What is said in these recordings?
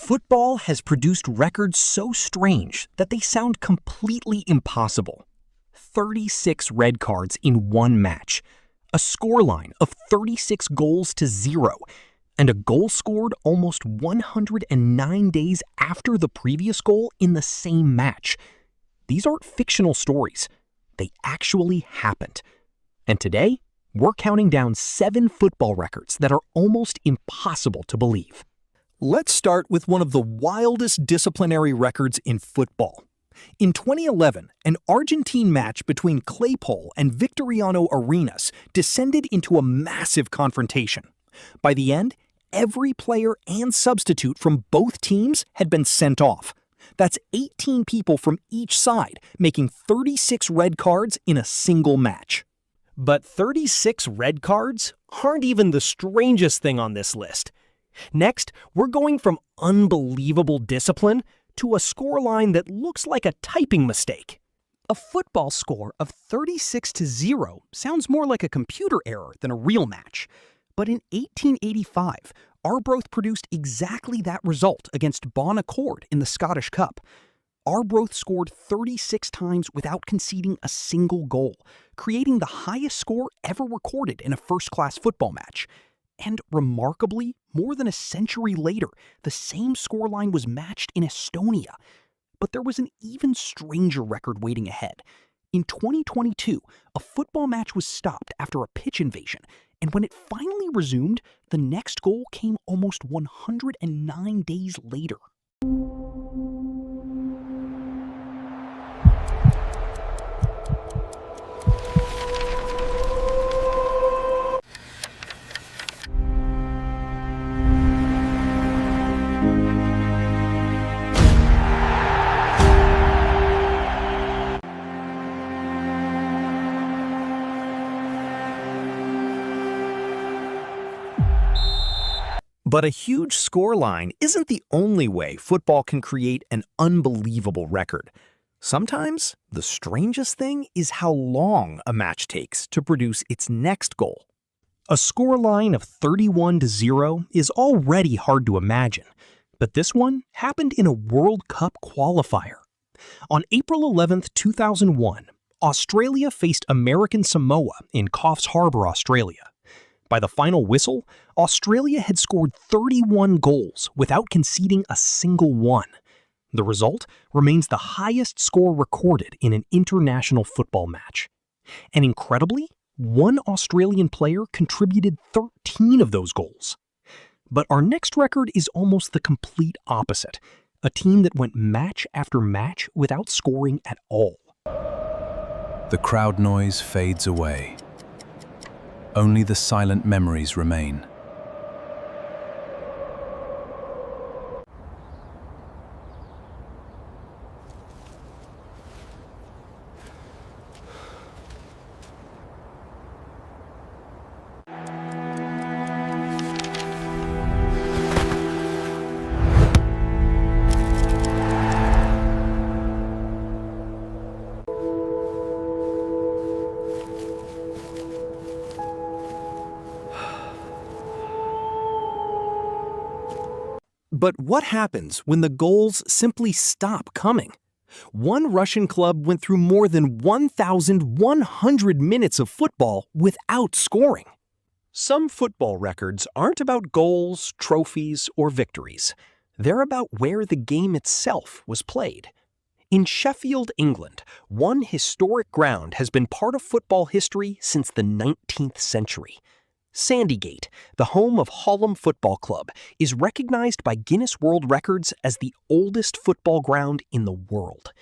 Football has produced records so strange that they sound completely impossible. 36 red cards in one match, a scoreline of 36 goals to 0, and a goal scored almost 109 days after the previous goal in the same match. These aren't fictional stories. They actually happened. And today, we're counting down 7 football records that are almost impossible to believe. Let's start with one of the wildest disciplinary records in football. In 2011, an Argentine match between Claypole and Victoriano Arenas descended into a massive confrontation. By the end, every player and substitute from both teams had been sent off. That's 18 people from each side, making 36 red cards in a single match. But 36 red cards aren't even the strangest thing on this list. Next, we're going from unbelievable discipline to a scoreline that looks like a typing mistake. A football score of 36-0 sounds more like a computer error than a real match. But in 1885, Arbroath produced exactly that result against Bon Accord in the Scottish Cup. Arbroath scored 36 times without conceding a single goal, creating the highest score ever recorded in a first-class football match. And remarkably, more than a century later, the same scoreline was matched in Estonia. But there was an even stranger record waiting ahead. In 2022, a football match was stopped after a pitch invasion, and when it finally resumed, the next goal came almost 109 days later. But a huge scoreline isn't the only way football can create an unbelievable record. Sometimes, the strangest thing is how long a match takes to produce its next goal. A scoreline of 31-0 is already hard to imagine, but this one happened in a World Cup qualifier. On April 11, 2001, Australia faced American Samoa in Coffs Harbour, Australia. By the final whistle, Australia had scored 31 goals without conceding a single one. The result remains the highest score recorded in an international football match. And incredibly, one Australian player contributed 13 of those goals. But our next record is almost the complete opposite, a team that went match after match without scoring at all. The crowd noise fades away. Only the silent memories remain. But what happens when the goals simply stop coming? One Russian club went through more than 1,100 minutes of football without scoring. Some football records aren't about goals, trophies, or victories. They're about where the game itself was played. In Sheffield, England, one historic ground has been part of football history since the 19th century. Sandygate, the home of Hallam Football Club, is recognized by Guinness World Records as the oldest football ground in the world.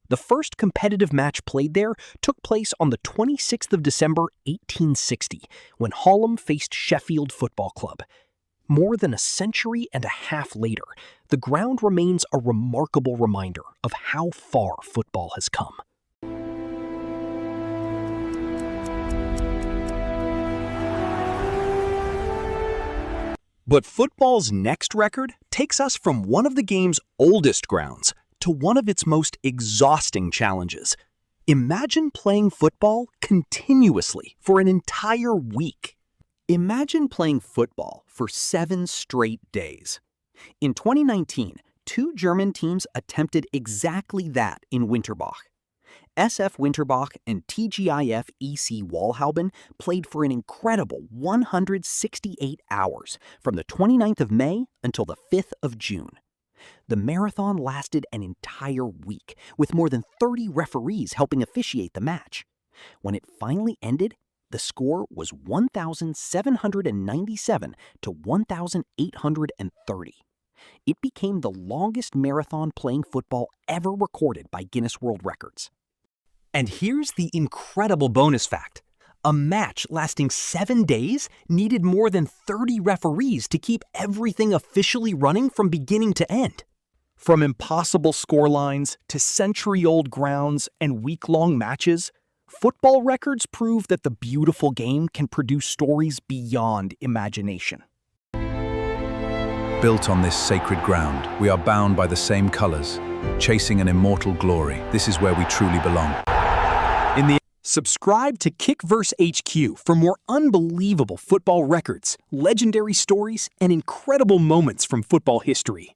The first competitive match played there took place on the 26th of December 1860, when Hallam faced Sheffield Football Club. More than a century and a half later, the ground remains a remarkable reminder of how far football has come. But football's next record takes us from one of the game's oldest grounds to one of its most exhausting challenges. Imagine playing football continuously for an entire week. Imagine playing football for 7 straight days. In 2019, 2 German teams attempted exactly that in Winterbach. SF Winterbach and TGIF EC Walhauben played for an incredible 168 hours from the 29th of May until the 5th of June. The marathon lasted an entire week, with more than 30 referees helping officiate the match. When it finally ended, the score was 1,797 to 1,830. It became the longest marathon playing football ever recorded by Guinness World Records. And here's the incredible bonus fact. A match lasting 7 days needed more than 30 referees to keep everything officially running from beginning to end. From impossible scorelines to century-old grounds and week-long matches, football records prove that the beautiful game can produce stories beyond imagination. Built on this sacred ground, we are bound by the same colors, chasing an immortal glory. This is where we truly belong. Subscribe to KickVerseHQ for more unbelievable football records, legendary stories, and incredible moments from football history.